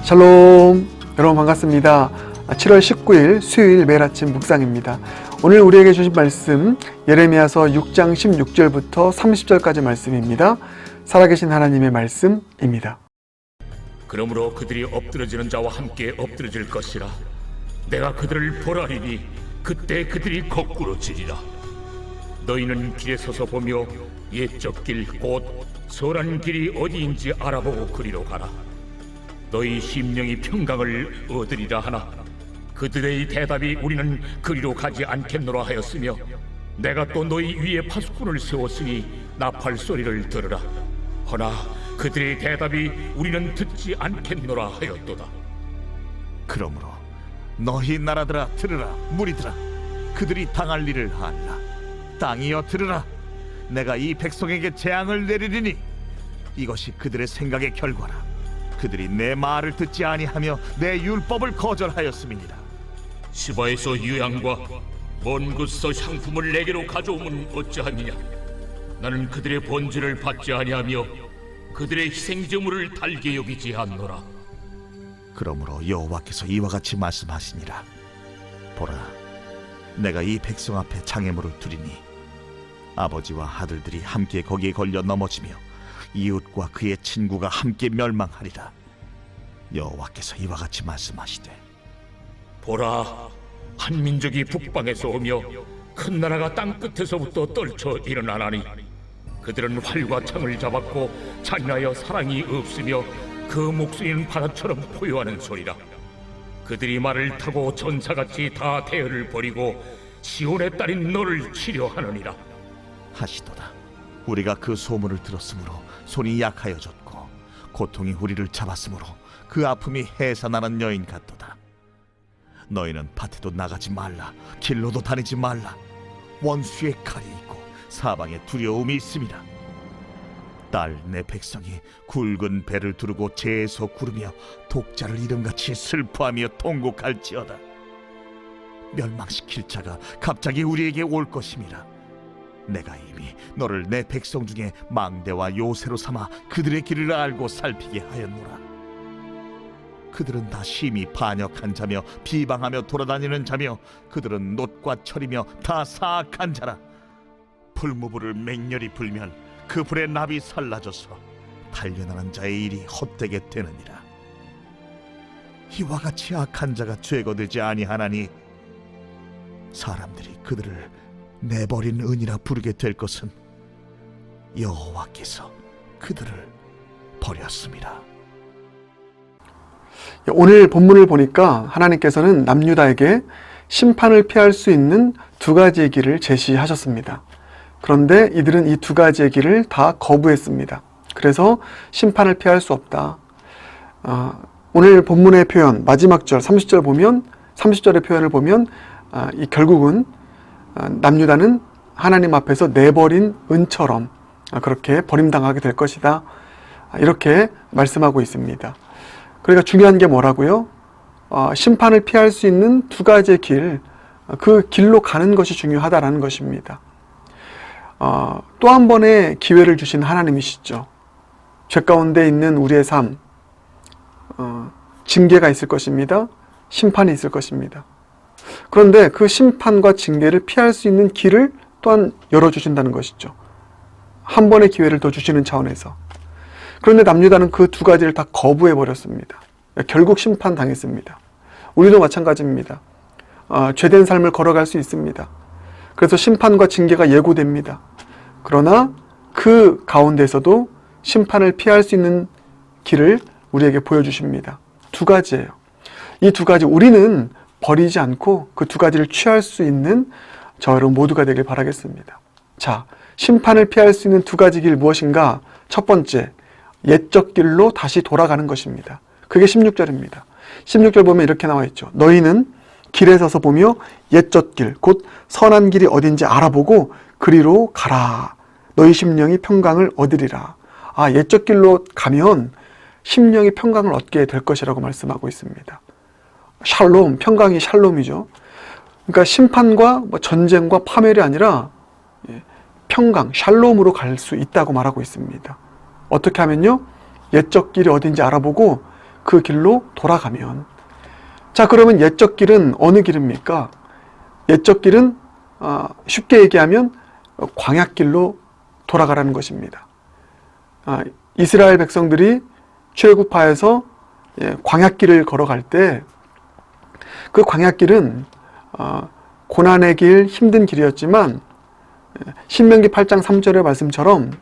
샬롬, 여러분 반갑습니다. 7월 19일 수요일 매일 아침 묵상입니다. 오늘 우리에게 주신 말씀 예레미야서 6장 16절부터 30절까지 말씀입니다. 살아계신 하나님의 말씀입니다. 그러므로 그들이 엎드러지는 자와 함께 엎드러질 것이라. 내가 그들을 벌하리니 그때 그들이 거꾸로 지리라. 너희는 길에 서서 보며 옛적 길 곧 선한 길이 어디인지 알아보고 그리로 가라. 너희 심령이 평강을 얻으리라 하나 그들의 대답이 우리는 그리로 가지 않겠노라 하였으며, 내가 또 너희 위에 파수꾼을 세웠으니 나팔 소리를 들으라. 허나 그들의 대답이 우리는 듣지 않겠노라 하였도다. 그러므로 너희 나라들아 들으라. 무리들아 그들이 당할 일을 알라. 땅이여 들으라. 내가 이 백성에게 재앙을 내리리니 이것이 그들의 생각의 결과라. 그들이 내 말을 듣지 아니하며 내 율법을 거절하였음이니라. 시바에서 유향과 먼 곳에서 향품을 내게로 가져오면 어찌하느냐. 나는 그들의 번제를 받지 아니하며 그들의 희생제물을 달게 여기지 않노라. 그러므로 여호와께서 이와 같이 말씀하시니라. 보라, 내가 이 백성 앞에 장애물을 두리니 아버지와 아들들이 함께 거기에 걸려 넘어지며 이웃과 그의 친구가 함께 멸망하리라. 여호와께서 이와 같이 말씀하시되, 보라, 한 민족이 북방에서 오며 큰 나라가 땅 끝에서부터 떨쳐 일어나나니 그들은 활과 창을 잡았고 잔인하여 사랑이 없으며 그 목소리는 바다처럼 포효하는 소리라. 그들이 말을 타고 전사같이 다 대열을 벌이고 시온의 딸인 너를 치려하느니라 하시도다. 우리가 그 소문을 들었으므로 손이 약하여졌고 고통이 우리를 잡았으므로 그 아픔이 해산하는 여인 같도다. 너희는 밭에도 나가지 말라. 길로도 다니지 말라. 원수의 칼이 있고 사방에 두려움이 있음이라. 딸 내 백성이 굵은 배를 두르고 재에서 구르며 독자를 이름같이 슬퍼하며 통곡할지어다. 멸망시킬 자가 갑자기 우리에게 올 것임이라. 내가 이미 너를 내 백성 중에 망대와 요새로 삼아 그들의 길을 알고 살피게 하였노라. 그들은 다 심히 반역한 자며 비방하며 돌아다니는 자며 그들은 놋과 철이며 다 사악한 자라. 풀무불을 맹렬히 불면 그 불의 납이 살라져서 단련하는 자의 일이 헛되게 되느니라. 이와 같이 악한 자가 죄거되지 아니하나니 사람들이 그들을 내버린 은이라 부르게 될 것은 여호와께서 그들을 버렸습니다. 오늘 본문을 보니까 하나님께서는 남유다에게 심판을 피할 수 있는 두 가지의 길을 제시하셨습니다. 그런데 이들은 이 두 가지의 길을 다 거부했습니다. 그래서 심판을 피할 수 없다. 오늘 본문의 표현 마지막 절 30절의 표현을 보면 결국은 남유다는 하나님 앞에서 내버린 은처럼 그렇게 버림당하게 될 것이다. 이렇게 말씀하고 있습니다. 그러니까 중요한 게 뭐라고요? 심판을 피할 수 있는 두 가지의 길, 그 길로 가는 것이 중요하다라는 것입니다. 또 한 번의 기회를 주신 하나님이시죠. 죄 가운데 있는 우리의 삶, 징계가 있을 것입니다. 심판이 있을 것입니다. 그런데 그 심판과 징계를 피할 수 있는 길을 또한 열어주신다는 것이죠. 한 번의 기회를 더 주시는 차원에서. 그런데 남유다는 그 두 가지를 다 거부해버렸습니다. 결국 심판당했습니다. 우리도 마찬가지입니다. 죄된 삶을 걸어갈 수 있습니다. 그래서 심판과 징계가 예고됩니다. 그러나 그 가운데서도 심판을 피할 수 있는 길을 우리에게 보여주십니다. 두 가지예요. 이 두 가지 우리는 버리지 않고 그 두 가지를 취할 수 있는 저 여러분 모두가 되길 바라겠습니다. 자, 심판을 피할 수 있는 두 가지 길 무엇인가? 첫 번째, 옛적 길로 다시 돌아가는 것입니다. 그게 16절입니다. 16절 보면 이렇게 나와 있죠. 너희는 길에 서서 보며 옛적 길, 곧 선한 길이 어딘지 알아보고 그리로 가라. 너희 심령이 평강을 얻으리라. 옛적 길로 가면 심령이 평강을 얻게 될 것이라고 말씀하고 있습니다. 샬롬, 평강이 샬롬이죠. 그러니까 심판과 전쟁과 파멸이 아니라 평강, 샬롬으로 갈 수 있다고 말하고 있습니다. 어떻게 하면요? 옛적 길이 어딘지 알아보고 그 길로 돌아가면, 자, 그러면 옛적 길은 어느 길입니까? 옛적 길은 쉽게 얘기하면 광야길로 돌아가라는 것입니다. 이스라엘 백성들이 출애굽하여서 광야길을 걸어갈 때 그 광야길은 고난의 길, 힘든 길이었지만 신명기 8장 3절의 말씀처럼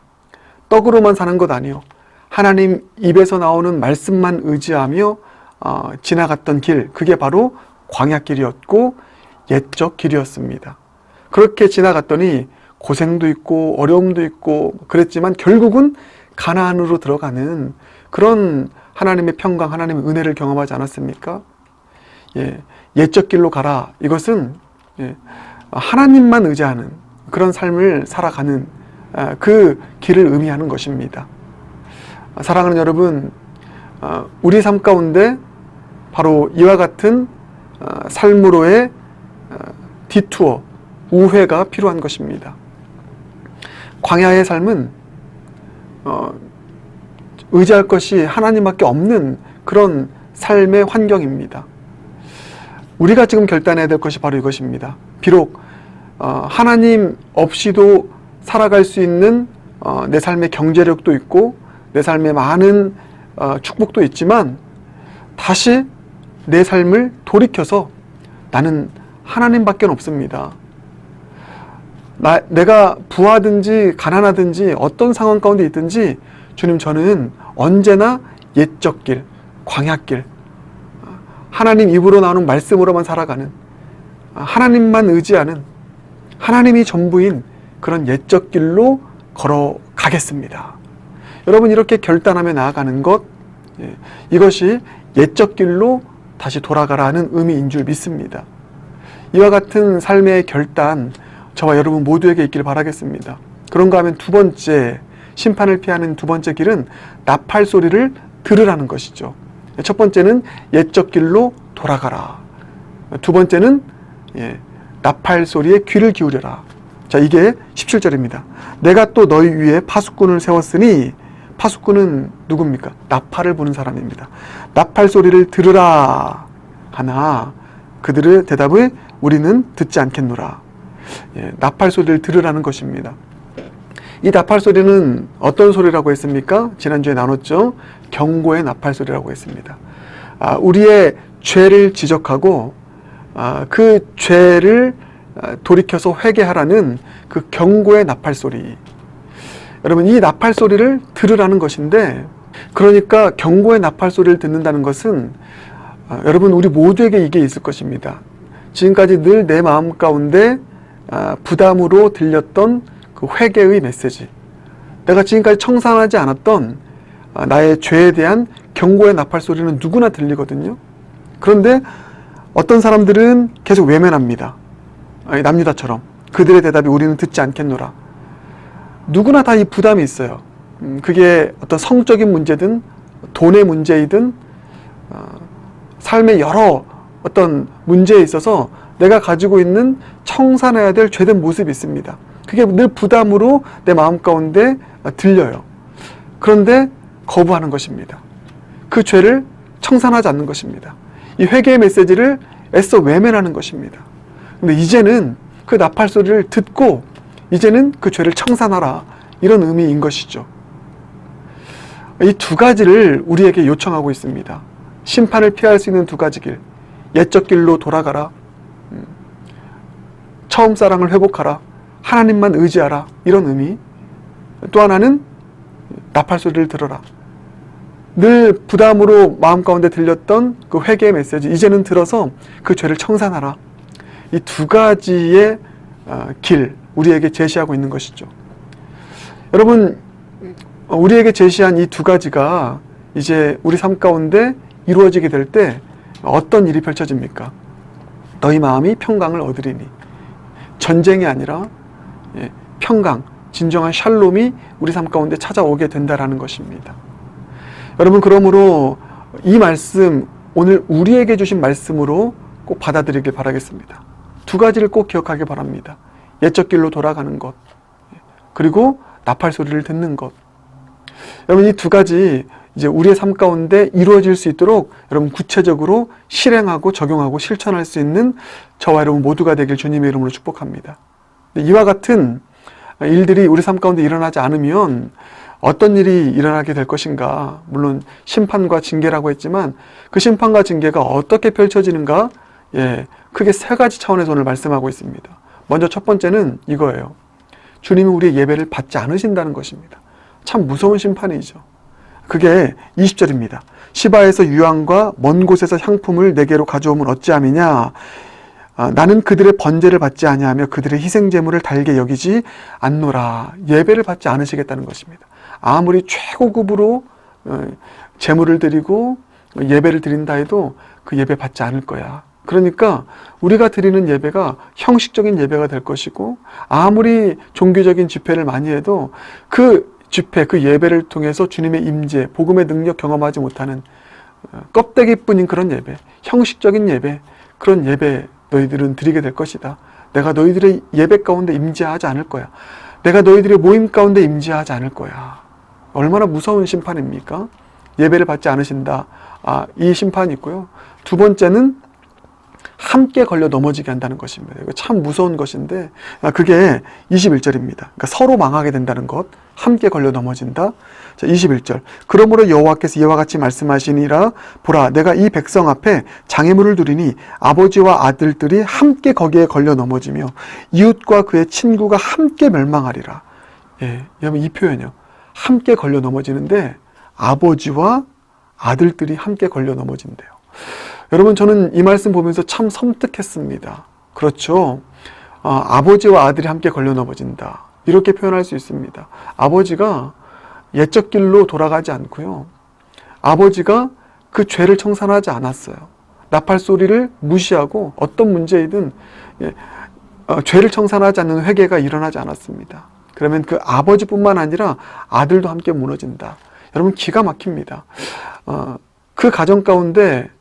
떡으로만 사는 것 아니요, 하나님 입에서 나오는 말씀만 의지하며 지나갔던 길, 그게 바로 광야길이었고 옛적 길이었습니다. 그렇게 지나갔더니 고생도 있고 어려움도 있고 그랬지만 결국은 가나안으로 들어가는 그런 하나님의 평강, 하나님의 은혜를 경험하지 않았습니까? 옛적 길로 가라. 이것은 하나님만 의지하는 그런 삶을 살아가는 그 길을 의미하는 것입니다. 사랑하는 여러분, 우리 삶 가운데 바로 이와 같은 삶으로의 디투어, 우회가 필요한 것입니다. 광야의 삶은 의지할 것이 하나님밖에 없는 그런 삶의 환경입니다. 우리가 지금 결단해야 될 것이 바로 이것입니다. 비록 하나님 없이도 살아갈 수 있는 내 삶의 경제력도 있고 내 삶에 많은 축복도 있지만 다시 내 삶을 돌이켜서 나는 하나님밖에 없습니다. 내가 부하든지 가난하든지 어떤 상황 가운데 있든지 주님, 저는 언제나 옛적 길, 광야길, 하나님 입으로 나오는 말씀으로만 살아가는, 하나님만 의지하는, 하나님이 전부인 그런 옛적 길로 걸어가겠습니다. 여러분, 이렇게 결단하며 나아가는 것, 이것이 옛적 길로 다시 돌아가라는 의미인 줄 믿습니다. 이와 같은 삶의 결단, 저와 여러분 모두에게 있기를 바라겠습니다. 그런가 하면 두 번째, 심판을 피하는 두 번째 길은 나팔 소리를 들으라는 것이죠. 첫 번째는 옛적 길로 돌아가라. 두 번째는 나팔 소리에 귀를 기울여라. 자, 이게 17절입니다. 내가 또 너희 위에 파수꾼을 세웠으니, 파수꾼은 누굽니까? 나팔을 부는 사람입니다. 나팔 소리를 들으라 하나 그들의 대답을 우리는 듣지 않겠노라. 나팔 소리를 들으라는 것입니다. 이 나팔 소리는 어떤 소리라고 했습니까? 지난주에 나눴죠. 경고의 나팔 소리라고 했습니다. 우리의 죄를 지적하고 그 죄를 돌이켜서 회개하라는 그 경고의 나팔 소리. 여러분, 이 나팔 소리를 들으라는 것인데, 그러니까 경고의 나팔 소리를 듣는다는 것은 여러분, 우리 모두에게 이게 있을 것입니다. 지금까지 늘 내 마음 가운데 부담으로 들렸던 그 회개의 메시지, 내가 지금까지 청산하지 않았던 나의 죄에 대한 경고의 나팔 소리는 누구나 들리거든요. 그런데 어떤 사람들은 계속 외면합니다. 남유다처럼 그들의 대답이 우리는 듣지 않겠노라. 누구나 다 이 부담이 있어요. 그게 어떤 성적인 문제든 돈의 문제이든 삶의 여러 어떤 문제에 있어서 내가 가지고 있는 청산해야 될 죄된 모습이 있습니다. 그게 늘 부담으로 내 마음 가운데 들려요. 그런데 거부하는 것입니다. 그 죄를 청산하지 않는 것입니다. 이 회개의 메시지를 애써 외면하는 것입니다. 근데 이제는 그 나팔 소리를 듣고 이제는 그 죄를 청산하라, 이런 의미인 것이죠. 이 두 가지를 우리에게 요청하고 있습니다. 심판을 피할 수 있는 두 가지 길, 옛적 길로 돌아가라, 처음 사랑을 회복하라, 하나님만 의지하라, 이런 의미. 또 하나는 나팔 소리를 들어라. 늘 부담으로 마음 가운데 들렸던 그 회개의 메시지, 이제는 들어서 그 죄를 청산하라. 이 두 가지의 길, 우리에게 제시하고 있는 것이죠. 여러분, 우리에게 제시한 이 두 가지가 이제 우리 삶 가운데 이루어지게 될 때 어떤 일이 펼쳐집니까? 너희 마음이 평강을 얻으리니. 전쟁이 아니라 평강, 진정한 샬롬이 우리 삶 가운데 찾아오게 된다라는 것입니다. 여러분, 그러므로 이 말씀, 오늘 우리에게 주신 말씀으로 꼭 받아들이길 바라겠습니다. 두 가지를 꼭 기억하길 바랍니다. 옛적 길로 돌아가는 것, 그리고 나팔 소리를 듣는 것. 여러분, 이 두 가지, 이제 우리의 삶 가운데 이루어질 수 있도록 여러분 구체적으로 실행하고 적용하고 실천할 수 있는 저와 여러분 모두가 되길 주님의 이름으로 축복합니다. 이와 같은 일들이 우리 삶 가운데 일어나지 않으면 어떤 일이 일어나게 될 것인가? 물론 심판과 징계라고 했지만 그 심판과 징계가 어떻게 펼쳐지는가? 크게 세 가지 차원에서 오늘 말씀하고 있습니다. 먼저 첫 번째는 이거예요. 주님이 우리의 예배를 받지 않으신다는 것입니다. 참 무서운 심판이죠. 그게 20절입니다. 시바에서 유황과 먼 곳에서 향품을 내게로 가져오면 어찌함이냐? 나는 그들의 번제를 받지 아니하며 그들의 희생제물을 달게 여기지 않노라. 예배를 받지 않으시겠다는 것입니다. 아무리 최고급으로 제물을 드리고 예배를 드린다 해도 그 예배 받지 않을 거야. 그러니까 우리가 드리는 예배가 형식적인 예배가 될 것이고 아무리 종교적인 집회를 많이 해도 그 집회, 그 예배를 통해서 주님의 임재, 복음의 능력 경험하지 못하는 껍데기뿐인 그런 예배, 형식적인 예배, 그런 예배 너희들은 드리게 될 것이다. 내가 너희들의 예배 가운데 임재하지 않을 거야. 내가 너희들의 모임 가운데 임재하지 않을 거야. 얼마나 무서운 심판입니까? 예배를 받지 않으신다. 이 심판이 있고요. 두 번째는 함께 걸려 넘어지게 한다는 것입니다. 이거 참 무서운 것인데 그게 21절입니다. 그러니까 서로 망하게 된다는 것, 함께 걸려 넘어진다. 자, 21절. 그러므로 여호와께서 이와 같이 말씀하시니라. 보라, 내가 이 백성 앞에 장애물을 두리니 아버지와 아들들이 함께 거기에 걸려 넘어지며 이웃과 그의 친구가 함께 멸망하리라. 여러분 이 표현이요. 함께 걸려 넘어지는데 아버지와 아들들이 함께 걸려 넘어진대요. 여러분 저는 이 말씀 보면서 참 섬뜩했습니다. 그렇죠. 아버지와 아들이 함께 걸려 넘어진다. 이렇게 표현할 수 있습니다. 아버지가 옛적 길로 돌아가지 않고요. 아버지가 그 죄를 청산하지 않았어요. 나팔 소리를 무시하고 어떤 문제이든 죄를 청산하지 않는 회개가 일어나지 않았습니다. 그러면 그 아버지뿐만 아니라 아들도 함께 무너진다. 여러분 기가 막힙니다. 그 가정 가운데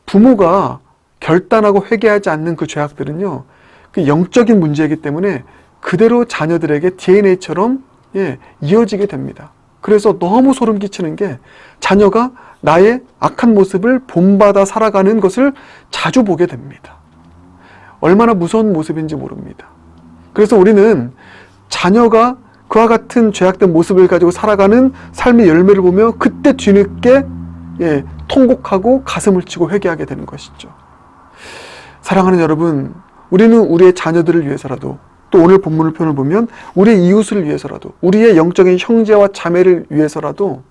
부모가 결단하고 회개하지 않는 그 죄악들은요, 그 영적인 문제이기 때문에 그대로 자녀들에게 DNA처럼 이어지게 됩니다. 그래서 너무 소름 끼치는 게 자녀가 나의 악한 모습을 본받아 살아가는 것을 자주 보게 됩니다. 얼마나 무서운 모습인지 모릅니다. 그래서 우리는 자녀가 그와 같은 죄악된 모습을 가지고 살아가는 삶의 열매를 보며 그때 뒤늦게 통곡하고 가슴을 치고 회개하게 되는 것이죠. 사랑하는 여러분, 우리는 우리의 자녀들을 위해서라도 또 오늘 본문을 표현을 보면 우리의 이웃을 위해서라도 우리의 영적인 형제와 자매를 위해서라도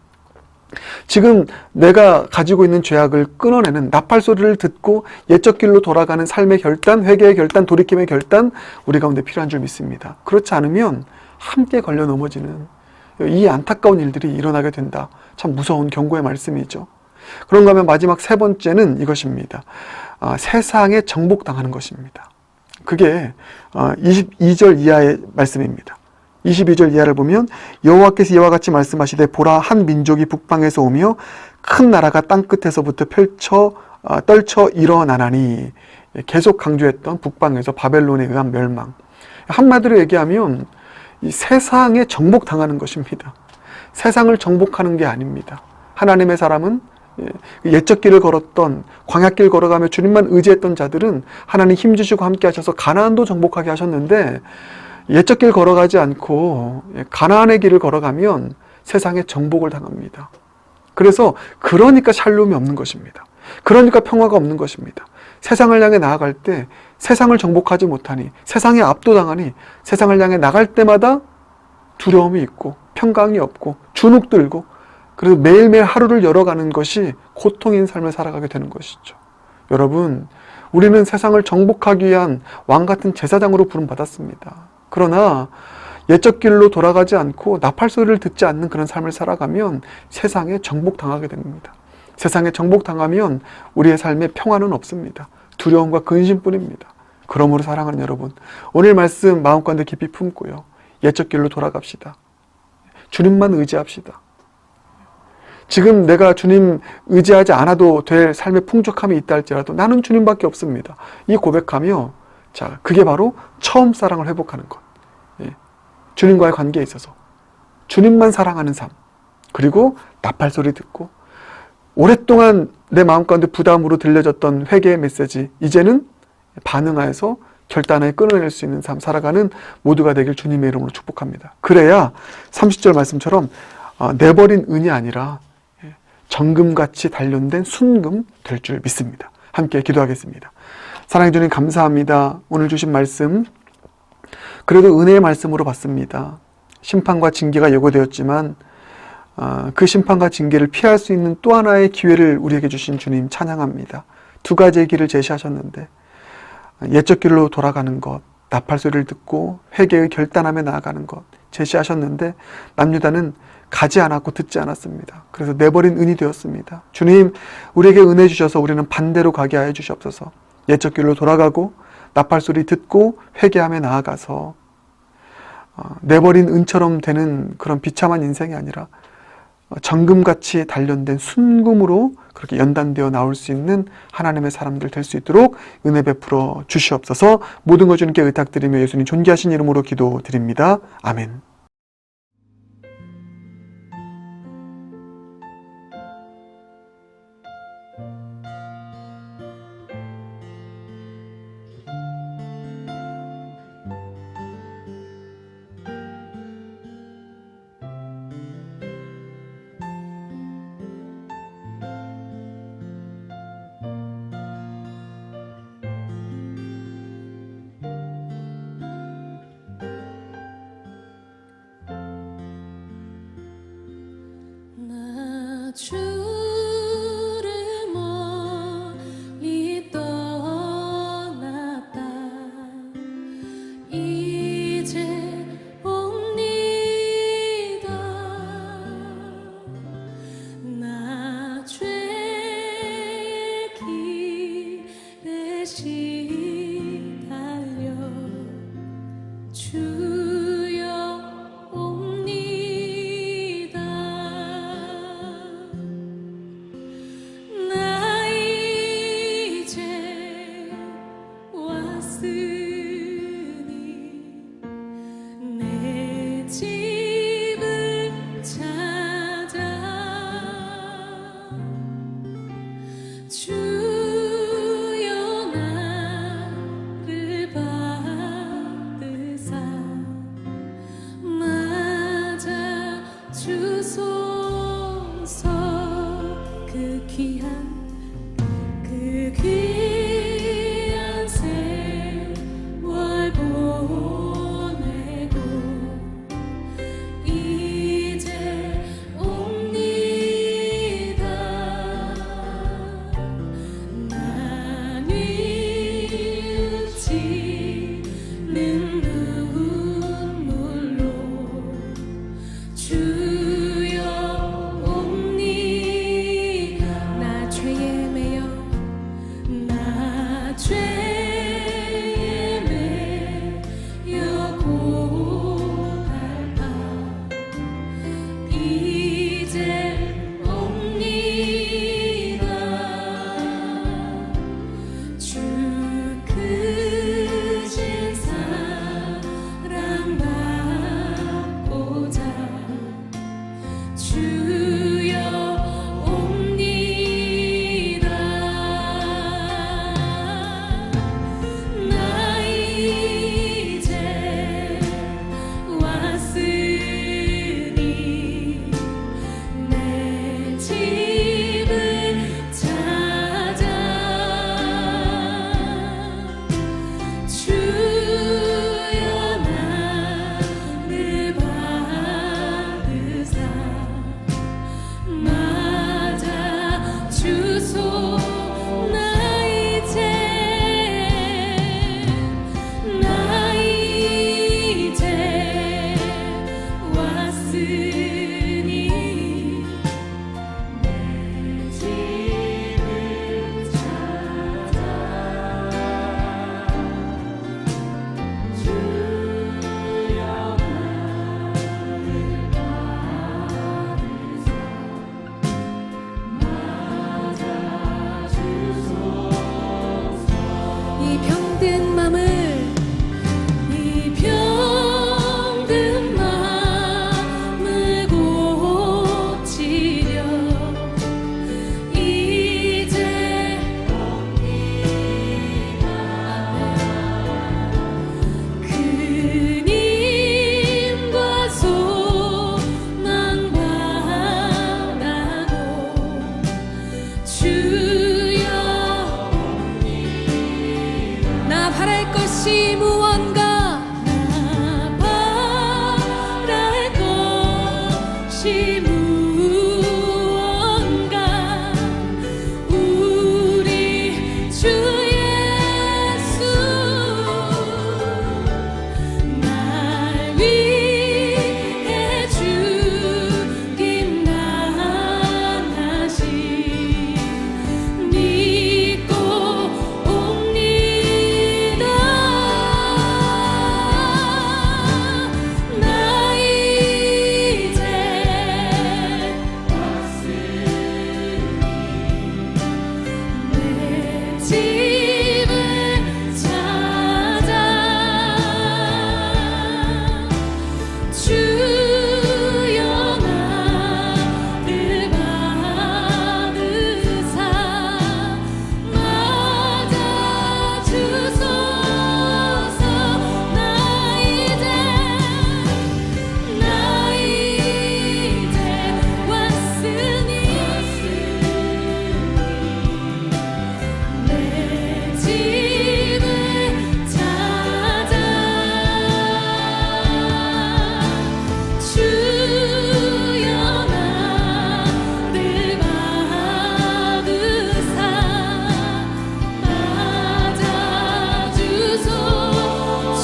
지금 내가 가지고 있는 죄악을 끊어내는 나팔 소리를 듣고 옛적 길로 돌아가는 삶의 결단, 회개의 결단, 돌이킴의 결단 우리 가운데 필요한 줄 믿습니다. 그렇지 않으면 함께 걸려 넘어지는 이 안타까운 일들이 일어나게 된다. 참 무서운 경고의 말씀이죠. 그런가 하면 마지막 세 번째는 이것입니다. 세상에 정복당하는 것입니다. 그게 22절 이하의 말씀입니다. 22절 이하를 보면 여호와께서 이와 같이 말씀하시되 보라, 한 민족이 북방에서 오며 큰 나라가 땅끝에서부터 떨쳐 일어나나니. 계속 강조했던 북방에서 바벨론에 의한 멸망. 한마디로 얘기하면 이 세상에 정복당하는 것입니다. 세상을 정복하는 게 아닙니다. 하나님의 사람은 옛적 길을 걸었던, 광야길 걸어가며 주님만 의지했던 자들은 하나님 힘주시고 함께 하셔서 가나안도 정복하게 하셨는데 옛적 길 걸어가지 않고 가나안의 길을 걸어가면 세상에 정복을 당합니다. 그러니까 샬롬이 없는 것입니다. 그러니까 평화가 없는 것입니다. 세상을 향해 나아갈 때 세상을 정복하지 못하니, 세상에 압도당하니 세상을 향해 나갈 때마다 두려움이 있고 평강이 없고 주눅 들고, 그래서 매일매일 하루를 열어가는 것이 고통인 삶을 살아가게 되는 것이죠. 여러분, 우리는 세상을 정복하기 위한 왕같은 제사장으로 부름받았습니다. 그러나 옛적 길로 돌아가지 않고 나팔 소리를 듣지 않는 그런 삶을 살아가면 세상에 정복당하게 됩니다. 세상에 정복당하면 우리의 삶에 평화는 없습니다. 두려움과 근심뿐입니다. 그러므로 사랑하는 여러분, 오늘 말씀 마음가운데 깊이 품고요, 옛적 길로 돌아갑시다. 주님만 의지합시다. 지금 내가 주님 의지하지 않아도 될 삶의 풍족함이 있다 할지라도 나는 주님밖에 없습니다. 이 고백하며, 자, 그게 바로 처음 사랑을 회복하는 것. 주님과의 관계에 있어서 주님만 사랑하는 삶, 그리고 나팔 소리 듣고 오랫동안 내 마음 가운데 부담으로 들려졌던 회개의 메시지, 이제는 반응하여서 결단하여 끊어낼 수 있는 삶 살아가는 모두가 되길 주님의 이름으로 축복합니다. 그래야 30절 말씀처럼 내버린 은이 아니라 정금같이 단련된 순금 될 줄 믿습니다. 함께 기도하겠습니다. 사랑해 주님 감사합니다. 오늘 주신 말씀 그래도 은혜의 말씀으로 받습니다. 심판과 징계가 예고되었지만 그 심판과 징계를 피할 수 있는 또 하나의 기회를 우리에게 주신 주님 찬양합니다. 두 가지의 길을 제시하셨는데 옛적 길로 돌아가는 것, 나팔 소리를 듣고 회개의 결단함에 나아가는 것 제시하셨는데 남유다는 가지 않았고 듣지 않았습니다. 그래서 내버린 은이 되었습니다. 주님, 우리에게 은혜 주셔서 우리는 반대로 가게 하여 주시옵소서. 옛적 길로 돌아가고 나팔 소리 듣고 회개함에 나아가서 내버린 은처럼 되는 그런 비참한 인생이 아니라 정금같이 단련된 순금으로 그렇게 연단되어 나올 수 있는 하나님의 사람들 될 수 있도록 은혜 베풀어 주시옵소서. 모든 것 주님께 의탁드리며 예수님 존귀하신 이름으로 기도드립니다. 아멘. 주를 멀리 떠났다 이제 옵니다. 나 죄의 길에 시달려 주여 옵니다. 나 이제 왔으니 내 집을 찾아 주여 나를 받으사 맞아 주소서. 그 귀한 세월 보내고 이제 옵니다. 난 뉘우치는 눈물로 주여 옵니다. 나 죄에 매여 나 죄에 매여 고달파 이제 옵니다. 주 크신 사랑 받고자 주여 옵니다. 나 이제 왔으니 내 집을 찾아 주여 나를 받으사 맞아 주소. 나 이제 왔으니 내 집을 찾아 주여 나를 받으사 맞아 주소서. 이 병든 맘을 고치소서. 바랄 것이